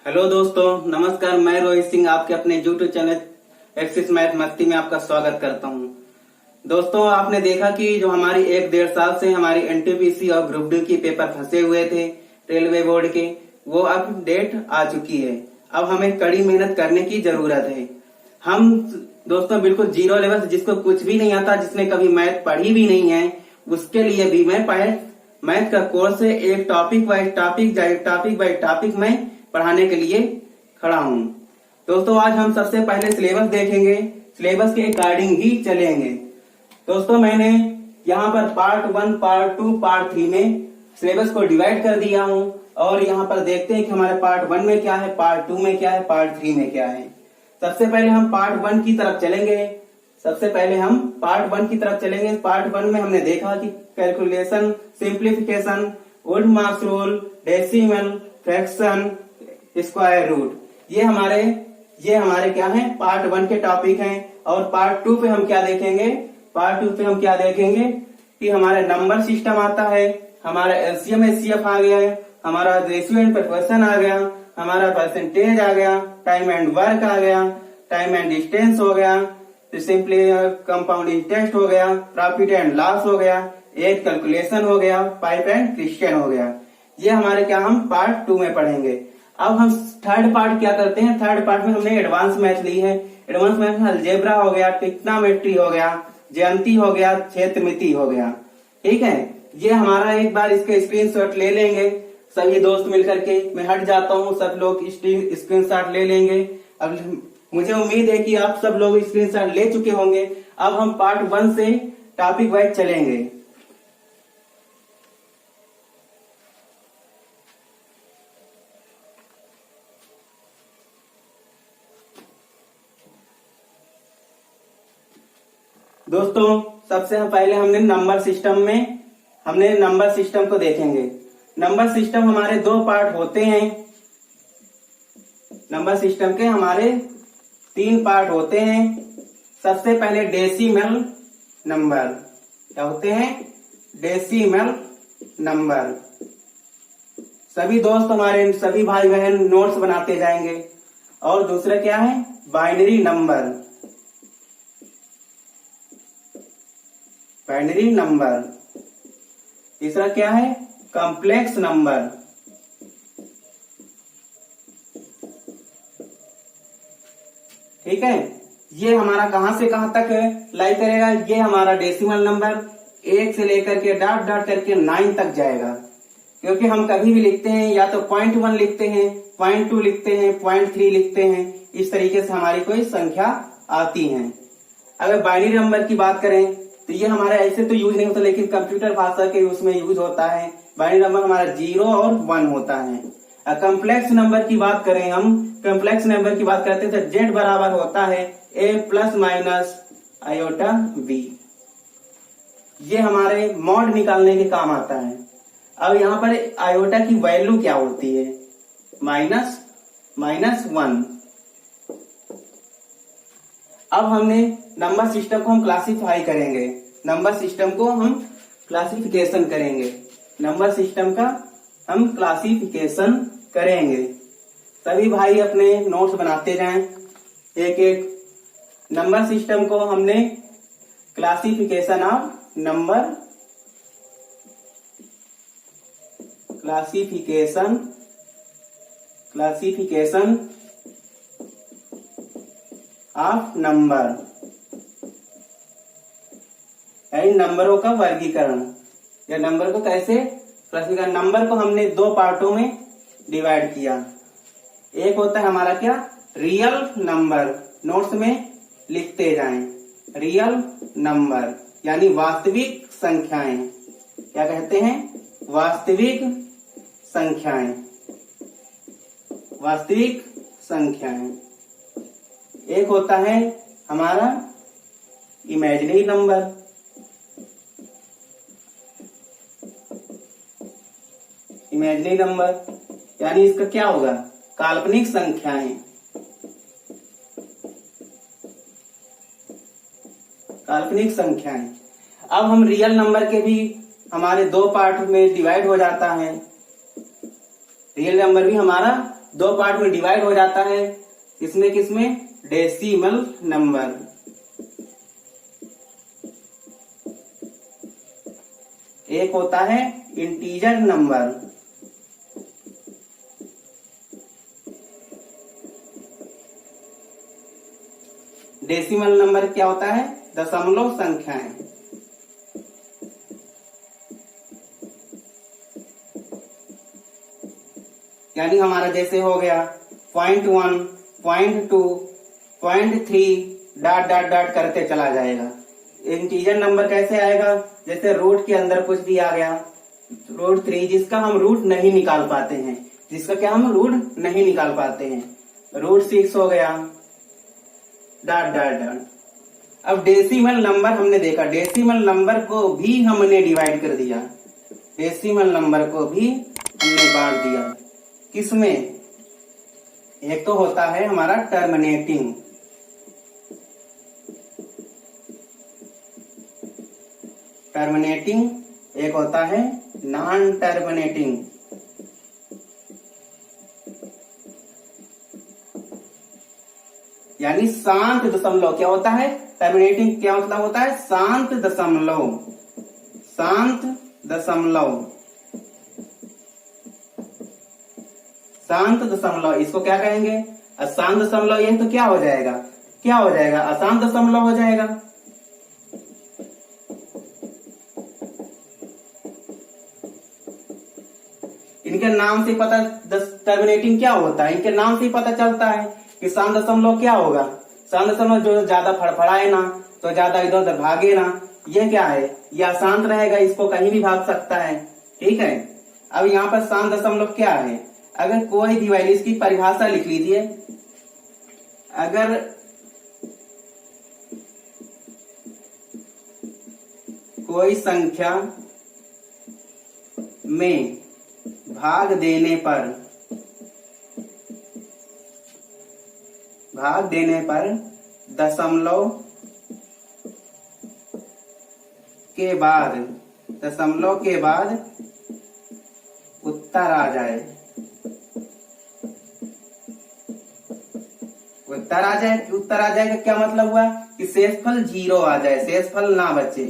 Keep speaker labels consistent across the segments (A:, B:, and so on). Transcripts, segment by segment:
A: Hello दोस्तों, नमस्कार। मैं रोहित सिंह आपके अपने यूट्यूब चैनल एक्सिस मैथ मस्ती में आपका स्वागत करता हूं। दोस्तों, आपने देखा कि जो हमारी 1-1.5 साल से हमारी एनटीपीसी और ग्रुप डी की पेपर फंसे हुए थे रेलवे बोर्ड के, वो अब डेट आ चुकी है। अब हमें कड़ी मेहनत करने की जरूरत है। हम दोस्तों बिल्कुल जीरो लेवल से, जिसको कुछ भी नहीं आता, जिसने कभी मैथ पढ़ी भी नहीं है, उसके लिए भी मैं मैथ का कोर्स है। एक टॉपिक बाय टॉपिक में पढ़ाने के लिए खड़ा हूँ। दोस्तों, आज हम सबसे पहले सिलेबस देखेंगे, सिलेबस के अकॉर्डिंग ही चलेंगे। दोस्तों, मैंने यहाँ पर पार्ट 1, पार्ट 2, पार्ट 3 में सिलेबस को डिवाइड कर दिया हूँ। और यहाँ पर देखते हैं कि हमारे पार्ट 1 में क्या है, पार्ट 2 में क्या है, पार्ट 3 में क्या है। सबसे पहले हम पार्ट 1 की तरफ चलेंगे। पार्ट 1 में हमने देखा कि कैलकुलेशन, सिंप्लीफिकेशन, वुड मार्क्स rule, decimal, fraction, square root, ये हमारे क्या है, पार्ट 1 के टॉपिक हैं। और पार्ट 2 पे हम क्या देखेंगे, कि हमारा नंबर सिस्टम आता है, हमारा एलसीएम एचसीएफ आ गया है, हमारा रेशियो एंड प्रोपोर्शन आ गया, हमारा परसेंटेज आ गया, टाइम एंड वर्क आ गया, टाइम एंड डिस्टेंस हो गया, सिंपली कंपाउंड इंटरेस्ट हो गया, प्रॉफिट एंड लॉस हो गया, एज कैलकुलेशन हो गया, पाइप एंड क्रिश्चियन हो गया। ये हमारे क्या हम पार्ट 2 में पढ़ेंगे। अब हम थर्ड पार्ट क्या करते हैं, थर्ड पार्ट में हमने एडवांस मैथ ली है। एडवांस मैथ में अलजेब्रा हो गया, ट्रिग्नोमेट्री हो गया, ज्यामिति हो गया, क्षेत्रमिति हो गया। ठीक है, ये हमारा एक बार इसके स्क्रीनशॉट ले लेंगे सभी दोस्त मिलकर के। मैं हट जाता हूँ, सब लोग स्क्रीनशॉट ले लेंगे। अब मुझे उम्मीद है कि आप सब लोग स्क्रीनशॉट ले चुके होंगे। अब हम पार्ट 1 से टॉपिक वाइज चलेंगे। दोस्तों, सबसे पहले हमने नंबर सिस्टम को देखेंगे। नंबर सिस्टम हमारे 2 पार्ट होते हैं। नंबर सिस्टम के हमारे 3 पार्ट होते हैं। सबसे पहले डेसिमल नंबर, क्या होते हैं, डेसिमल नंबर। सभी दोस्त हमारे, सभी भाई बहन नोट्स बनाते जाएंगे। और दूसरा क्या है, बाइनरी नंबर। तीसरा क्या है, कॉम्प्लेक्स नंबर। ठीक है, ये हमारा कहां से कहां तक लाई करेगा, ये हमारा डेसिमल नंबर 1 से लेकर के डॉट डॉट करके 9 तक जाएगा। क्योंकि हम कभी भी लिखते हैं या तो 0.1 लिखते हैं, 0.2 लिखते हैं, 0.3 लिखते हैं, इस तरीके से हमारी कोई संख्या आती है। अगर बाइनरी नंबर की बात करें तो ये हमारा ऐसे तो यूज नहीं होता, लेकिन कंप्यूटर भाषा के उसमें यूज होता है। बाइनरी नंबर हमारा 0 और 1 होता है। कॉम्प्लेक्स नंबर की बात करें, हम कॉम्प्लेक्स नंबर की बात करते हैं तो z बराबर होता है a plus minus iota b। ये हमारे मॉड निकालने के काम आता है। अब यहाँ पर आयोटा की वैल्यू क्या होती है, -1। अब हमने नंबर सिस्टम को हम क्लासिफाई करेंगे, नंबर सिस्टम को हम क्लासिफिकेशन करेंगे, नंबर सिस्टम का हम क्लासिफिकेशन करेंगे। सभी भाई अपने नोट्स बनाते जाएं एक एक। नंबर सिस्टम को हमने classification of number, classification of number, यानी नंबरों का वर्गीकरण, या नंबर को कैसे क्लासिफिकेशन। नंबर को हमने 2 पार्टों में डिवाइड किया। एक होता है हमारा क्या, रियल नंबर, नोट्स में लिखते जाएं, रियल नंबर यानी वास्तविक संख्याएं। क्या कहते हैं, वास्तविक संख्याएं। एक होता है हमारा इमेजिनरी नंबर, यानी इसका क्या होगा, काल्पनिक संख्याएं। अब हम रियल नंबर के भी हमारे 2 पार्ट में डिवाइड हो जाता है। रियल नंबर भी हमारा दो पार्ट में डिवाइड हो जाता है। किसमें किसमें? Decimal number. एक होता है इंटीजर नंबर। डेसिमल नंबर क्या होता है? दशमलव संख्याएं। यानी हमारा जैसे हो गया 0.1, 0.2, 0.3 डॉट डॉट डॉट करते चला जाएगा। इंटीजर नंबर कैसे आएगा? जैसे रूट के अंदर कुछ भी आ गया, √3, जिसका हम रूट नहीं निकाल पाते हैं, जिसका क्या हम रूट नहीं निकाल पाते हैं। √6 हो गया, डॉट डॉट डॉट। अब डेसिमल नंबर हमने देखा, डेसिमल नंबर को भी हमने डिवाइड कर दिया, डेसिमल नंबर को भी हमने बांट दिया। किसमें? एक तो होता है हमारा टर्मिनेटिंग, टर्मिनेटिंग, एक होता है नॉन टर्मिनेटिंग। यानी शांत दशमलव। क्या होता है? टर्मिनेटिंग क्या मतलब होता है? शांत दशमलव, शांत दशमलव, शांत दशमलव। इसको क्या कहेंगे? अशांत दशमलव। ये तो क्या हो जाएगा? क्या हो जाएगा? अशांत दशमलव हो जाएगा। इनके नाम से पता, टर्मिनेटिंग क्या होता है, इनके नाम से ही पता चलता है कि शांत दशमलव क्या होगा। शांत दशमलव जो ज्यादा फड़फड़ाए ना, तो ज्यादा इधर उधर भागे ना, ये क्या है? ये अशांत रहेगा, इसको कहीं भी भाग सकता है। ठीक है। अब यहाँ पर शांत दशमलव क्या है? अगर कोई भी वैल्यू, इसकी परिभाषा लिख लीजिए। अगर कोई संख्या में भाग देने पर दशमलव के बाद उत्तर आ जाए, उत्तर आ जाए का क्या मतलब हुआ? कि शेषफल 0 आ जाए, शेषफल ना बचे,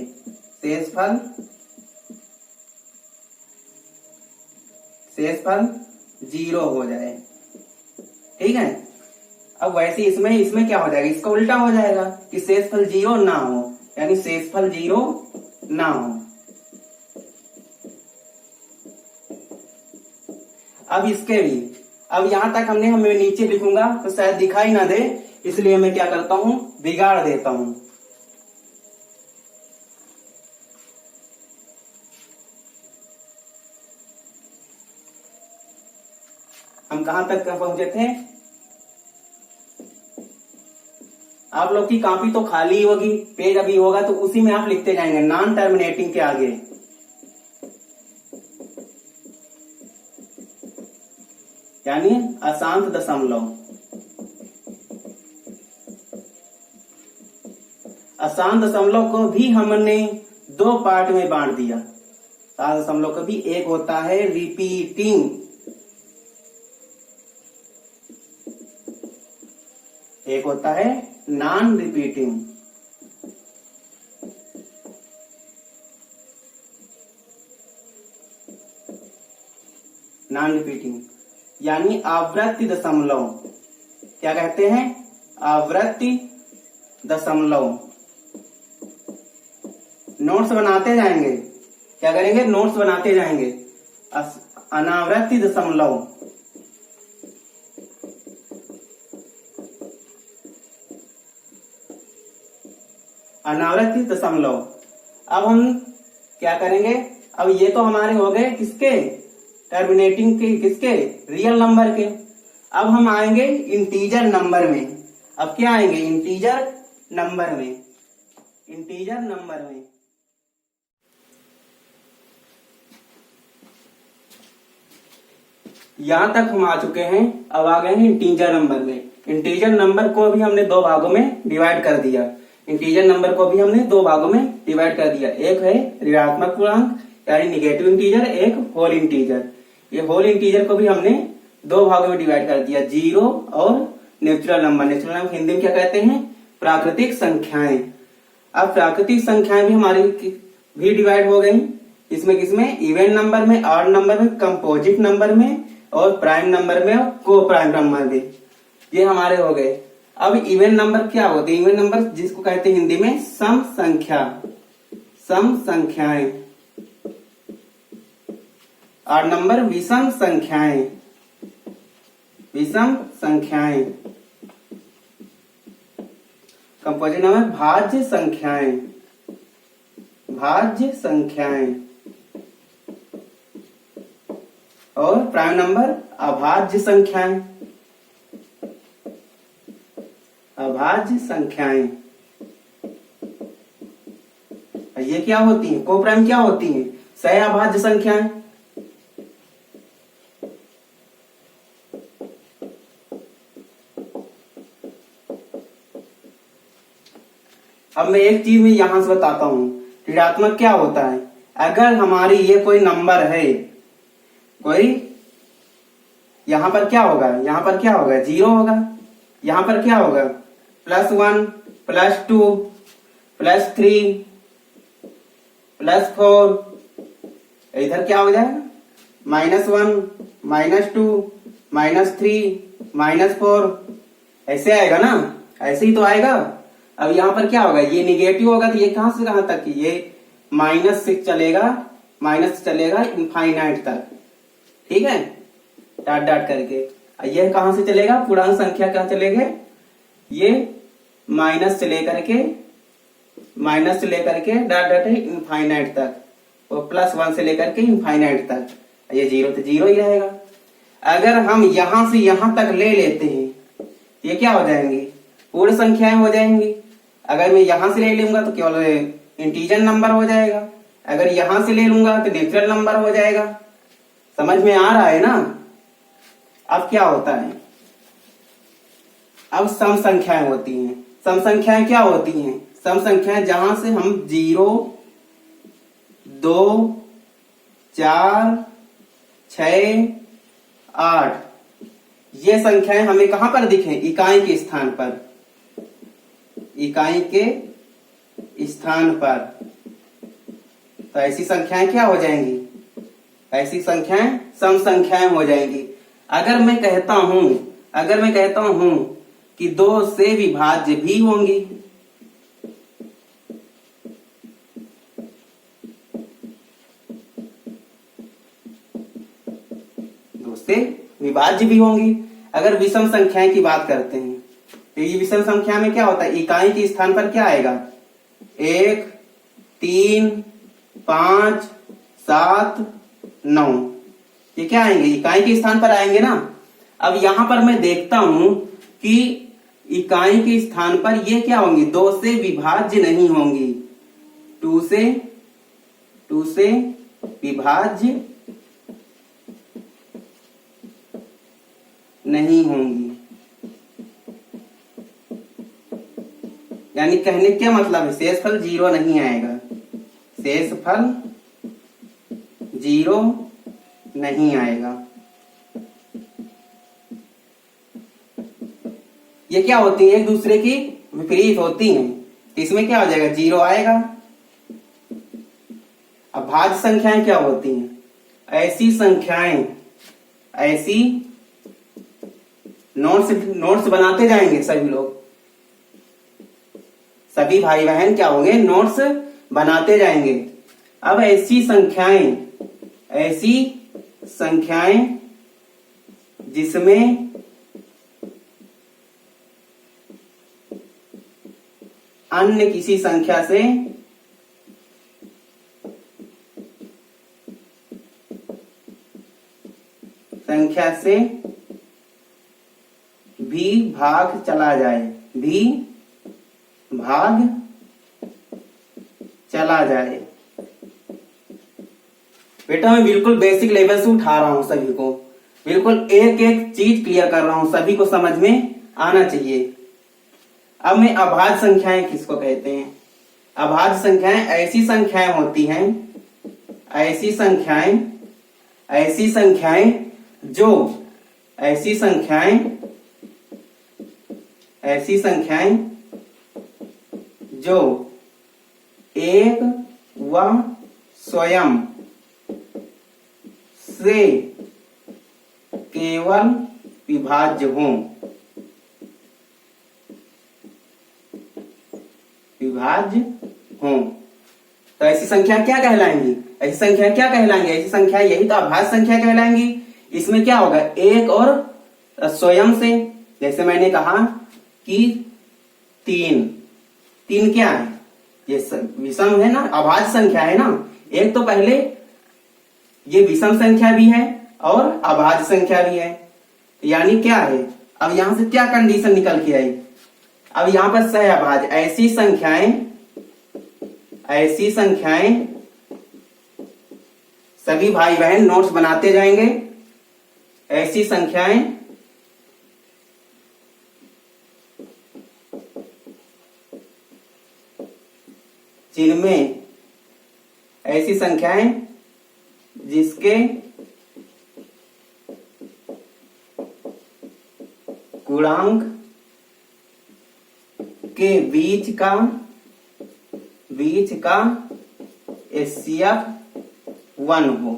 A: शेषफल 0 हो जाए। ठीक है। अब वैसे इसमें क्या हो जाएगा? इसका उल्टा हो जाएगा कि शेषफल 0 ना हो, यानी शेषफल 0 ना हो। अब इसके भी, अब यहां तक हमें नीचे लिखूंगा तो शायद दिखाई ना दे, इसलिए मैं क्या करता हूं? बिगाड़ देता हूं। हम कहां तक पहुंचे थे? आप लोग की कॉपी तो खाली होगी, पेज अभी होगा तो उसी में आप लिखते जाएंगे नॉन टर्मिनेटिंग के आगे। यानी अशांत दशमलव। अशांत दशमलव को भी हमने दो पार्ट में बांट दिया। अशांत दशमलव को भी, एक होता है रिपीटिंग, एक होता है नॉन रिपीटिंग। नॉन रिपीटिंग यानी आवृत्ति दशमलव। क्या कहते हैं? आवृत्ति दशमलव। नोट्स बनाते जाएंगे, क्या करेंगे? नोट्स बनाते जाएंगे। अनावृत्ति दशमलव, अनावृत्ति दशमलव। अब हम क्या करेंगे? अब ये तो हमारे हो गए किसके? टर्मिनेटिंग के, किसके? रियल नंबर के। अब हम आएंगे इंटीजर नंबर में। अब क्या आएंगे? इंटीजर नंबर में, इंटीजर नंबर में। यहां तक हम आ चुके हैं। अब आ गए हैं इंटीजर नंबर में। इंटीजर नंबर को भी हमने दो भागों में डिवाइड कर दिया। इंटीजर नंबर को भी हमने दो भागों में डिवाइड कर दिया। एक है ऋणात्मक पूर्णांक यानी निगेटिव इंटीजर, एक होल इंटीजर। ये होल इंटीजर को भी हमने दो भागों में डिवाइड कर दिया, जीरो और natural number. Natural number Hindi में क्या कहते हैं? प्राकृतिक संख्याएं। अब प्राकृतिक संख्याएं भी हमारी भी डिवाइड हो गई। इसमें किसमें? इवन नंबर में, ऑड नंबर में, कंपोजिट नंबर में और प्राइम नंबर में और को प्राइम नंबर में। ये हमारे हो गए। अब इवन नंबर क्या होते हैं? इवन नंबर जिसको कहते हैं हिंदी में सम संख्या, सम संख्याएं। ऑड नंबर विषम संख्याएं, विषम संख्याएं। कंपोजिट नंबर भाज्य संख्याएं, भाज्य संख्याएं। और प्राइम नंबर अभाज्य संख्याएं, अभाज्य संख्याएं। ये क्या होती है? को प्राइम क्या होती है? सह अभाज्य संख्याएं। अब मैं एक चीज में यहां से बताता हूं, ऋणात्मक क्या होता है। अगर हमारी ये कोई नंबर है, कोई, यहां पर क्या होगा? यहां पर क्या होगा? जीरो होगा। यहां पर क्या होगा? +1, +2, +3, +4। इधर क्या हो जाएगा? -1, -2, -3, -4। ऐसे आएगा ना? ऐसे ही तो आएगा। अब यहाँ पर क्या होगा? ये निगेटिव होगा तो ये कहां से कहां तक? ये माइनस से चलेगा, माइनस चलेगा इनफाइनाइट तक। ठीक है, डॉट डॉट करके। ये कहां से चलेगा? पूर्णांक संख्या कहां चलेगा? ये माइनस से लेकर के, माइनस से लेकर के डॉट डॉट इनफाइनाइट तक, और +1 से लेकर के इनफाइनाइट तक। ये जीरो तो जीरो ही रहेगा। अगर हम यहां से यहां तक ले लेते हैं, ये क्या हो जाएंगी? पूर्ण संख्याएं हो जाएंगी। अगर मैं यहां से ले लूंगा तो केवल इंटीजर नंबर हो जाएगा। अगर यहां से ले लूंगा तो नेचुरल नंबर हो जाएगा। समझ में आ रहा है ना? अब क्या होता है? अब सम संख्याएं होती हैं। सम संख्याएं क्या होती हैं? सम संख्याएं जहां से हम 0, 2, 4, 6, 8 ये संख्याएं हमें कहां पर दिखे? इकाई के स्थान पर, इकाई के स्थान पर। तो ऐसी संख्याएं क्या हो जाएंगी? ऐसी संख्याएं सम संख्याएं हो जाएंगी। अगर मैं कहता हूं कि 2 से विभाज्य भी होंगी, 2 से विभाज्य भी होंगी। अगर विषम संख्याएं की बात करते हैं तो ये विषम संख्या में क्या होता है? इकाई के स्थान पर क्या आएगा? 1, 3, 5, 7, 9। ये क्या आएंगे? इकाई के स्थान पर आएंगे ना। अब यहां पर मैं देखता हूं कि इकाई के स्थान पर ये क्या होंगी? 2 से विभाज्य नहीं होंगी, 2 से विभाज्य नहीं होंगी। यानी कहने क्या मतलब है? शेषफल 0 नहीं आएगा, शेषफल 0 नहीं आएगा। ये क्या होती है? एक दूसरे की विपरीत होती हैं। इसमें क्या हो जाएगा? 0 आएगा। अब भाज्य संख्याएं क्या होती हैं? ऐसी संख्याएं, ऐसी नोट्स बनाते जाएंगे सभी लोग, सभी भाई बहन क्या होंगे? नोट्स बनाते जाएंगे। अब ऐसी संख्याएं जिसमें अन्य किसी संख्या से भी भाग चला जाए, भी भाग चला जाए। बेटा मैं बिल्कुल बेसिक लेवल से उठा रहा हूं सभी को, बिल्कुल एक एक चीज क्लियर कर रहा हूं, सभी को समझ में आना चाहिए। अब मैं अभाज्य संख्याएं किसको कहते हैं? अभाज्य संख्याएं ऐसी संख्याएं होती हैं, ऐसी संख्याएं जो ऐसी संख्याएं जो एक व स्वयं से केवल विभाज्य हों। तो ऐसी संख्या क्या कहलाएंगी? ऐसी संख्या यही तो अभाज्य संख्या कहलाएंगी। इसमें क्या होगा? एक और स्वयं से, जैसे मैंने कहा कि तीन क्या है? ये विषम है ना, अभाज्य संख्या है ना। एक तो पहले ये विषम संख्या भी है और अभाज्य संख्या भी है, यानी क्या है? अब यहां से क्या कंडीशन निकल के आई? अब यहां पर सहअभाज्य, ऐसी संख्याएं सभी भाई बहन नोट्स बनाते जाएंगे। ऐसी संख्याएं जिसके गुणांक के बीच का HCF 1 हो।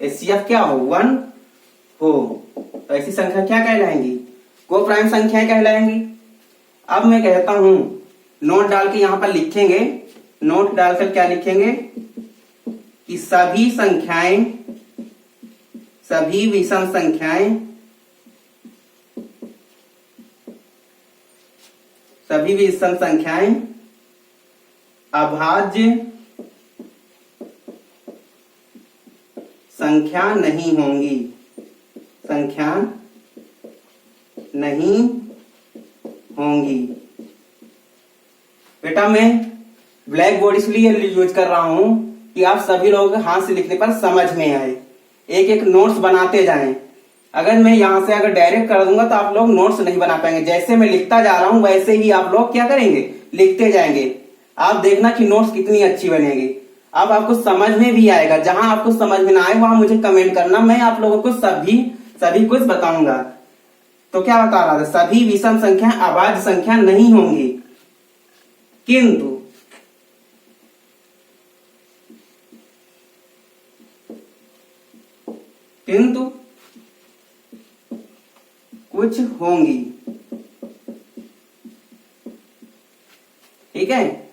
A: HCF क्या हो? 1 हो। तो ऐसी संख्या क्या कहलाएंगी? कोप्राइम संख्याएं कहलाएंगी। अब मैं कहता हूं, नोट डाल के यहां पर लिखेंगे। नोट डालकर क्या लिखेंगे कि सभी विषम संख्याएं अभाज्य संख्या नहीं होंगी। बेटा मैं ब्लैक बोर्ड इसलिए यूज कर रहा हूं कि आप सभी लोग हाथ से लिखने पर समझ में आए, एक एक नोट्स बनाते जाएं। अगर मैं यहां से अगर डायरेक्ट कर दूंगा तो आप लोग नोट्स नहीं बना पाएंगे। जैसे मैं लिखता जा रहा हूं वैसे ही आप लोग क्या करेंगे? लिखते जाएंगे। आप देखना कि नोट्स कितनी अच्छी बनेगी। अब आपको समझ में भी आएगा। जहां आपको समझ में ना आए वहां मुझे कमेंट करना, मैं आप लोगों को सभी कुछ बताऊंगा। तो क्या बता रहा था? सभी विषम संख्या अभाज्य संख्या नहीं होंगी, किंतु कुछ होंगी। ठीक है।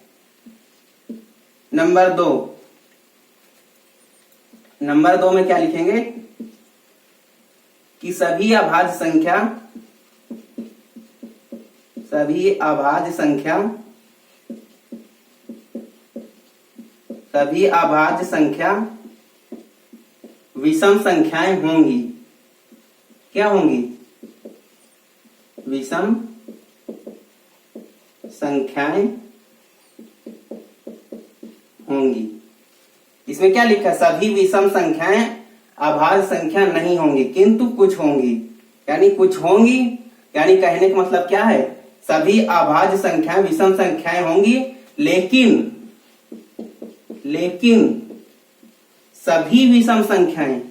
A: नंबर दो में क्या लिखेंगे कि सभी अभाज्य संख्या विषम संख्याएं होंगी। क्या होंगी? विषम संख्याएं होंगी। इसमें क्या लिखा है? सभी विषम संख्याएं अभाज्य संख्या नहीं होंगी, किंतु कुछ होंगी। यानी कुछ होंगी, यानी कहने का मतलब क्या है? सभी अभाज्य संख्याएं विषम संख्याएं होंगी, लेकिन सभी विषम संख्याएं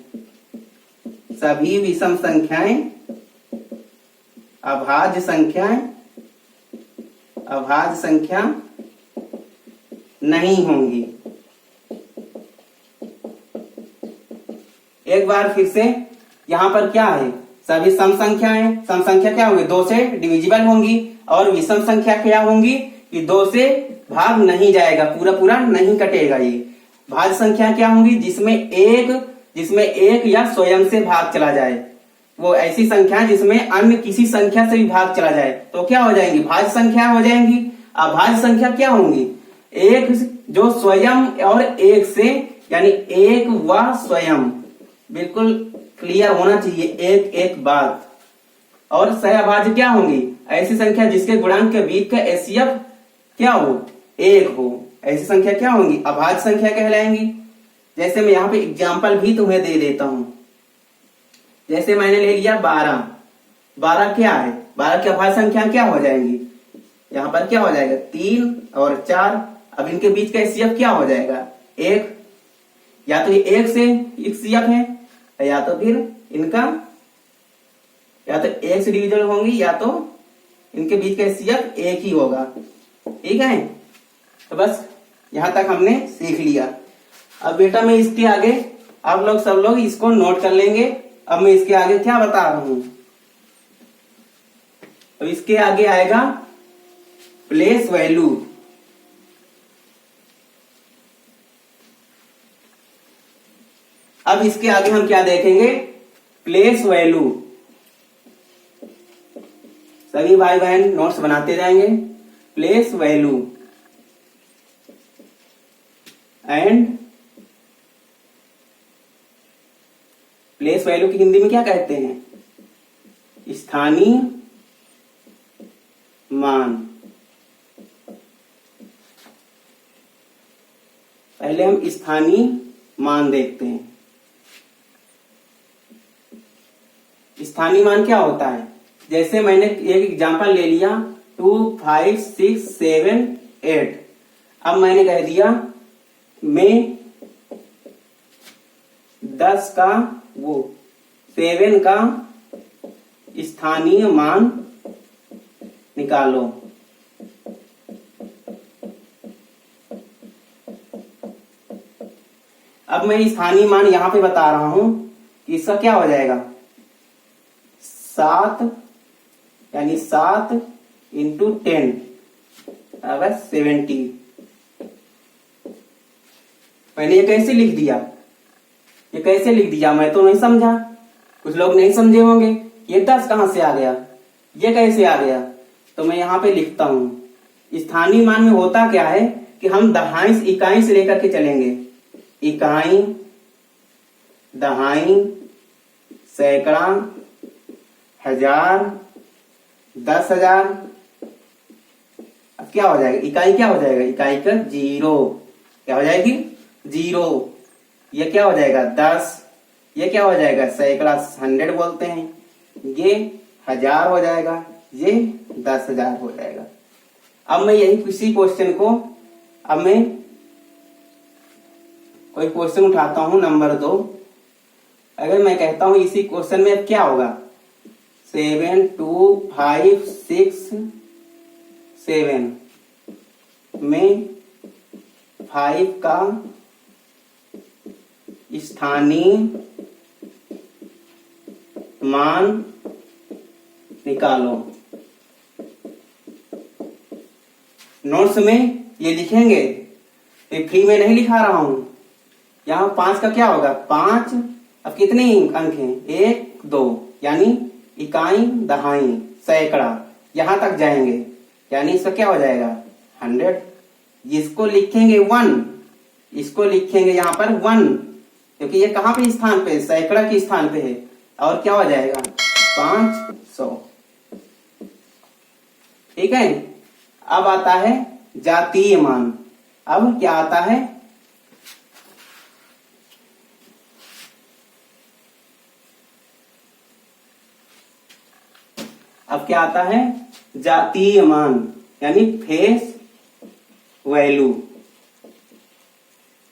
A: अभाज्य संख्या नहीं होंगी। एक बार फिर से यहां पर क्या है? सभी सम संख्या क्या होंगी? 2 से डिविजिबल होंगी। और विषम संख्या क्या होंगी? कि 2 से भाग नहीं जाएगा, पूरा नहीं कटेगा। ये भाज्य संख्या क्या होंगी? जिसमें एक या स्वयं से भाग चला जाए। वो ऐसी संख्या जिसमें अन्य किसी संख्या से भी भाग चला जाए तो क्या हो जाएंगी? भाज्य संख्या हो जाएंगी। अभाज्य संख्या क्या होंगी? एक जो स्वयं और एक से, यानी एक व स्वयं। बिल्कुल क्लियर होना चाहिए एक बात। और सहअभाज्य क्या होंगी? ऐसी संख्या जिसके गुणांक के बीच का HCF क्या हो? 1 हो। ऐसी संख्या क्या होंगी? अभाज्य संख्या कहलाएंगी। जैसे मैं यहाँ पे एग्जाम्पल भी तुम्हें दे देता हूं। जैसे मैंने ले लिया 12 क्या है? 12 की अभाज्य संख्या क्या हो जाएंगी? यहाँ पर क्या हो जाएगा? 3 और 4। अब इनके बीच का HCF क्या हो जाएगा? 1। या तो ये 1 से HCF है, या तो फिर इनका या तो एक से डिविजिबल होंगी या तो इनके बीच का HCF एक ही होगा। ठीक है, तो बस यहां तक हमने सीख लिया। अब बेटा मैं इसके आगे आप लोग सब लोग इसको नोट कर लेंगे। अब मैं इसके आगे क्या बता रहा हूं, तो इसके आगे आएगा प्लेस वैल्यू। अब इसके आगे हम क्या देखेंगे, प्लेस वैल्यू। सभी भाई बहन नोट्स बनाते जाएंगे। Place value and place value की हिंदी में क्या कहते हैं, स्थानीय मान। पहले हम स्थानीय मान देखते हैं। स्थानीय मान क्या होता है, जैसे मैंने एक एग्जांपल ले लिया 2 5 6 7 8। अब मैंने कह दिया मैं 10 का 7 का स्थानीय मान निकालो। अब मैं स्थानीय मान यहां पे बता रहा हूं कि इसका क्या हो जाएगा, 7 यानी 7 इंटू 10 बराबर 70। मैंने ये कैसे लिख दिया, ये कैसे लिख दिया मैं तो नहीं समझा, कुछ लोग नहीं समझे होंगे ये 10 कहां से आ गया, ये कैसे आ गया। तो मैं यहां पे लिखता हूं स्थानीय मान में होता क्या है कि हम दहाई इकाई से लेकर के चलेंगे, इकाई, दहाई, सैकड़ा, हजार, 10,000। अब क्या हो जाएगा, इकाई क्या हो जाएगा, इकाई का 0 क्या हो जाएगी 0। ये क्या हो जाएगा 10, ये क्या हो जाएगा सैकड़ा 100 बोलते हैं, ये 1000 हो जाएगा, ये 10,000 हो जाएगा। अब मैं यही किसी क्वेश्चन को, अब मैं कोई क्वेश्चन उठाता हूं नंबर 2। अगर मैं कहता हूं इसी क्वेश्चन में अब क्या होगा 7 2 5 6 7 में 5 का स्थानीय मान निकालो। नोट्स में ये लिखेंगे, ये फ्री में नहीं लिखा रहा हूं। यहां 5 का क्या होगा 5, अब कितने अंक हैं 1 2, यानी इकाई, दहाई, सैकड़ा, यहां तक जाएंगे, यानी इसका क्या हो जाएगा 100। इसको लिखेंगे 1, इसको लिखेंगे यहां पर 1, क्योंकि ये कहां पे स्थान पे, सैकड़ा के स्थान पे है। और क्या हो जाएगा 500। ठीक है, अब आता है जातीय मान। अब क्या आता है, अब क्या आता है जातीय मान, यानी फेस वैल्यू,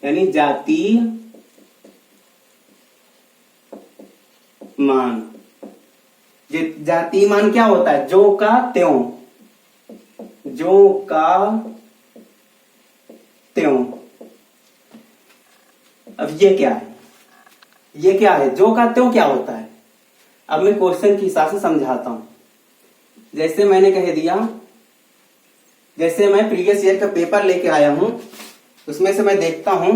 A: यानी जातीय मान। जातीय मान क्या होता है, जो का त्यों, जो का त्यों। अब ये क्या है, ये क्या है, जो का त्यों क्या होता है। अब मैं क्वेश्चन के हिसाब से समझाता हूं। जैसे मैंने कह दिया, जैसे मैं प्रीवियस ईयर का पेपर लेके आया हूं, उसमें से मैं देखता हूं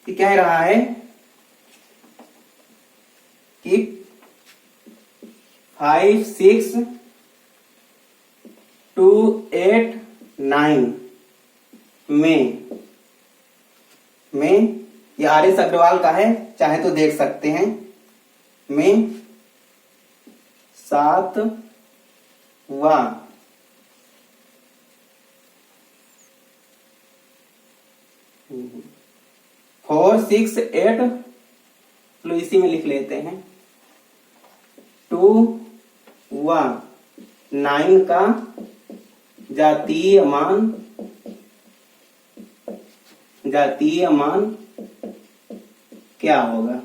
A: कि कह रहा है कि 5 6 2 8 9 में ये RS अग्रवाल का है, चाहे तो देख सकते हैं, में 7 वा 4 6 8, लो इसी में लिख लेते हैं 2 वा 9 का जातीय मान, जातीय मान क्या होगा।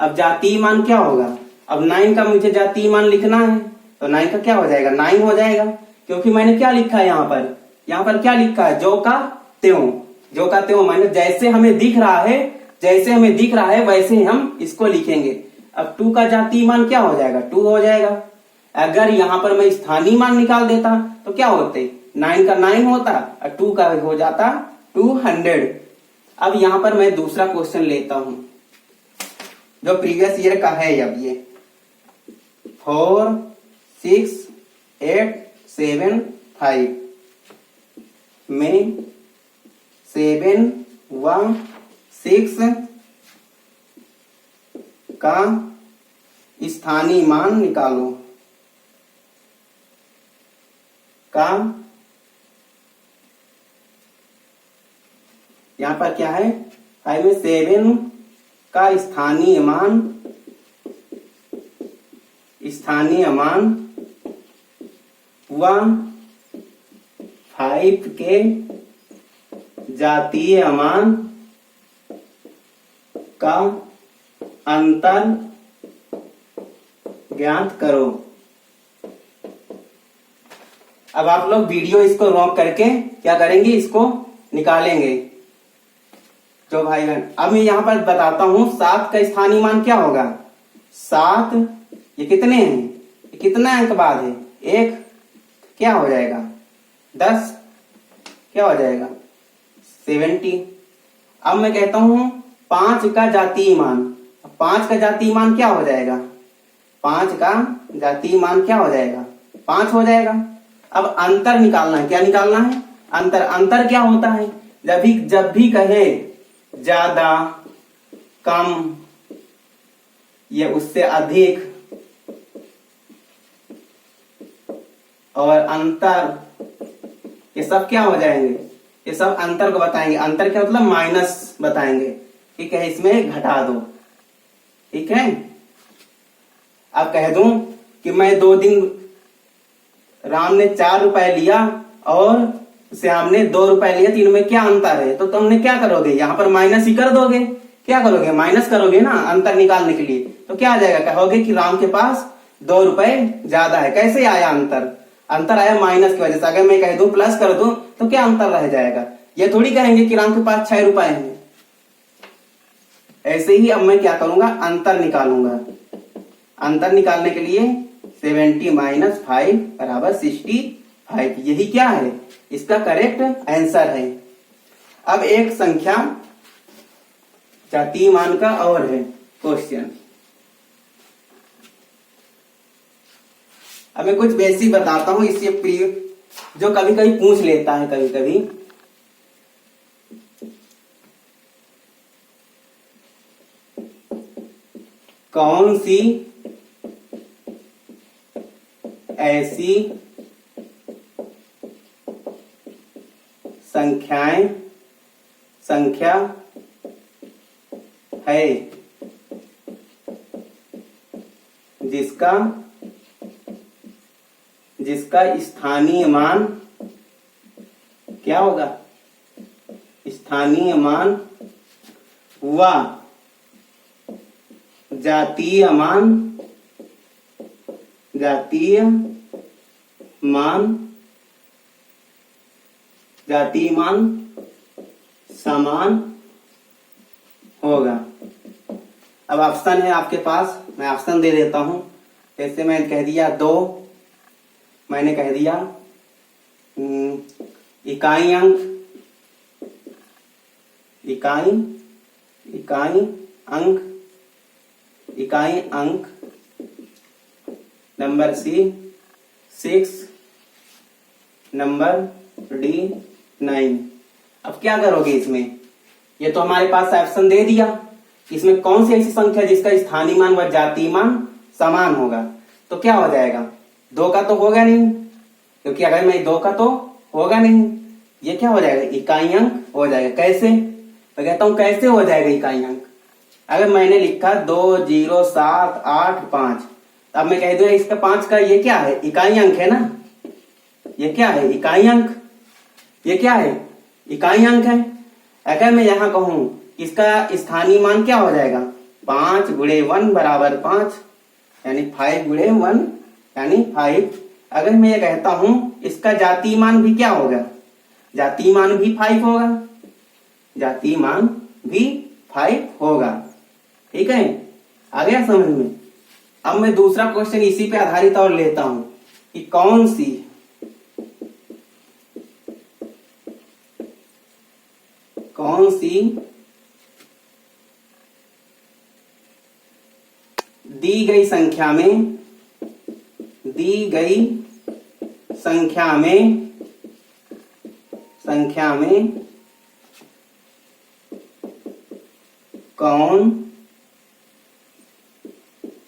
A: अब जातीय मान क्या होगा, अब 9 का मुझे जातीय मान लिखना है तो 9 का क्या हो जाएगा, 9 हो जाएगा, क्योंकि मैंने क्या लिखा है यहाँ पर क्या लिखा है, जो का त्यों मैंने जैसे हमें दिख रहा है वैसे हम इसको लिखेंगे। अब 2 का जातीय मान क्या हो जाएगा, 2 हो जाएगा। अगर यहाँ पर मैं स्थानीय मान निकाल देता तो क्या होते, 9 का 9 होता और 2 का हो जाता 200। अब यहाँ पर मैं दूसरा क्वेश्चन लेता हूं जो प्रीवियस ईयर का है। अब ये 4 6 8 7 5 में 7 व 6 का स्थानीय मान निकालो का। यहाँ पर क्या है, 5 में 7 का स्थानीय मान व 5 के जातीय मान का अंतर ज्ञात करो। अब आप लोग वीडियो इसको रोक करके क्या करेंगे, इसको निकालेंगे जो भाई बहन। अब मैं यहाँ पर बताता हूं 7 का स्थानीय मान क्या होगा, 7 ये कितने हैं, ये कितना अंक बाद है, एक क्या हो जाएगा 10, क्या हो जाएगा 70। अब मैं कहता हूं 5 का जातीय मान, 5 का जातीय मान क्या हो जाएगा, 5 का जातीय मान क्या हो जाएगा 5 हो जाएगा। अब अंतर निकालना है, क्या निकालना है, अंतर क्या होता है, जब भी कहे ज्यादा कम या उससे अधिक और अंतर, ये सब क्या हो जाएंगे, ये सब अंतर को बताएंगे। अंतर क्या मतलब माइनस बताएंगे, ठीक है, इसमें घटा दो, ठीक है। अब कह दूं कि मैं 2 दिन राम ने 4 रुपए लिया और श्याम ने 2 रुपए लिया, तीनों में क्या अंतर है, तो तुमने क्या करोगे, यहाँ पर माइनस ही कर दोगे, क्या करोगे माइनस करोगे ना अंतर निकालने के लिए। तो क्या आ जाएगा, कहोगे कि राम के पास 2 रुपए ज्यादा है। कैसे आया अंतर आया माइनस की वजह से। अगर मैं कह दूं प्लस कर दूं तो क्या अंतर रह जाएगा, ये थोड़ी कहेंगे कि राम के पास 6 रुपए हैं। ऐसे ही अब मैं क्या करूंगा, अंतर निकालूंगा। अंतर निकालने के लिए 70 माइनस 5 बराबर 65, यही क्या है, इसका करेक्ट आंसर है। अब एक संख्या जातीय मान का और है क्वेश्चन। अब मैं कुछ बेसिक बताता हूं, इससे जो कभी कभी पूछ लेता है, कभी कभी कौन सी ऐसी संख्या है जिसका स्थानीय मान क्या होगा, स्थानीय मान व जातीय मान समान होगा। अब ऑप्शन है आपके पास, मैं ऑप्शन दे देता हूं। जैसे मैं कह दिया 2, मैंने कह दिया इकाई अंक, नंबर सी 6, नंबर डी 9। अब क्या करोगे इसमें, ये तो हमारे पास ऑप्शन दे दिया, इसमें कौन सी ऐसी संख्या जिसका स्थानीय मान व जातीय मान समान होगा। तो क्या हो जाएगा, 2 का तो होगा नहीं, क्योंकि अगर मैं 2 का तो होगा नहीं, ये क्या हो जाएगा इकाई अंक हो जाएगा। कैसे, मैं कहता हूं कैसे हो जाएगा इकाई अंक। अगर मैंने लिखा 2 0 7 8 5, अब मैं कह दूं इसका 5 का ये क्या है, इकाई अंक है ना, ये क्या है इकाई अंक, ये क्या है इकाई अंक है। अगर मैं यहां कहूं इसका स्थानीय मान क्या हो जाएगा 5 गुणे 1 बराबर 5, यानी 5 गुणे 1 यानी 5। अगर मैं ये कहता हूं इसका जातीय मान भी क्या होगा, जातीय मान भी 5 होगा, जातीय मान भी 5 होगा। ठीक है, आ गया समझ में। अब मैं दूसरा क्वेश्चन इसी पे आधारित और लेता हूं कि कौन सी दी गई संख्या में कौन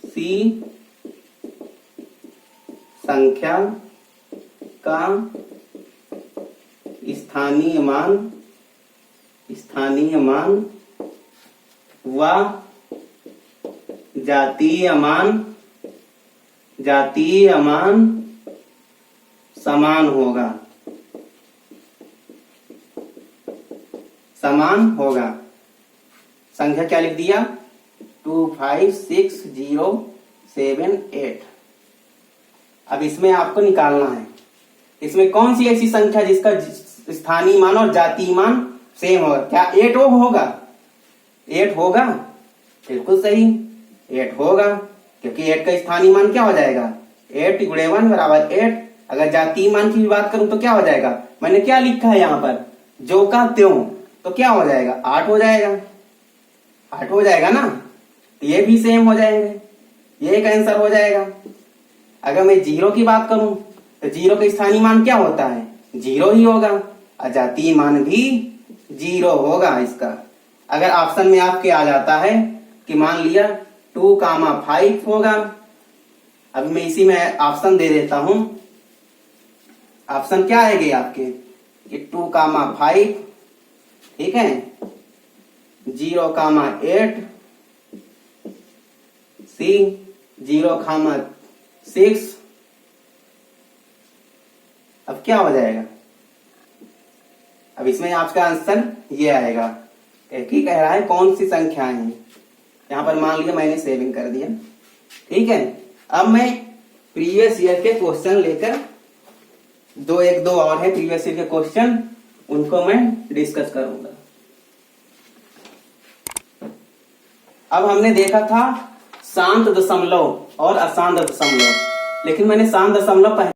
A: सी संख्या का स्थानीय मान व जातीय मान समान होगा। संख्या क्या लिख दिया, 2 5 6 0 7 8। अब इसमें आपको निकालना है इसमें कौन सी ऐसी संख्या जिसका स्थानीय मान और जातीय मान सेम होगा। क्या 8 होगा, 8 होगा, बिल्कुल सही 8 होगा, क्योंकि 8 का स्थानीय मान क्या हो जाएगा, 8 गुणे 1 बराबर 8। अगर जातीय मान की भी बात करूं तो क्या हो जाएगा, मैंने क्या लिखा है यहाँ पर, जो का त्यों, तो क्या हो जाएगा, 8 हो जाएगा, 8 हो जाएगा ना। तो ये भी सेम हो जाएंगे, ये एक आंसर हो जाएगा। अगर मैं 0 की बात करूं तो 0 का स्थानीय मान क्या होता है, 0 ही होगा, और जातीय मान भी 0 होगा इसका। अगर ऑप्शन में आपके आ जाता है कि मान लिया 2, 5 होगा, अभी मैं इसी में ऑप्शन दे देता हूं। ऑप्शन क्या आएगी आपके, कि 2, 5, ठीक है, 0, 8, सी 0, 6। अब क्या हो जाएगा, अब इसमें आपका आंसर ये आएगा। एक ही कह रहा है कौन सी संख्याएं हैं, यहां पर मान लिया मैंने सेविंग कर दिया। ठीक है, अब मैं प्रीवियस ईयर के क्वेश्चन लेकर एक दो और है प्रीवियस ईयर के क्वेश्चन, उनको मैं डिस्कस करूंगा। अब हमने देखा था शांत दशमलव और अशांत दशमलव, लेकिन मैंने शांत दशमलव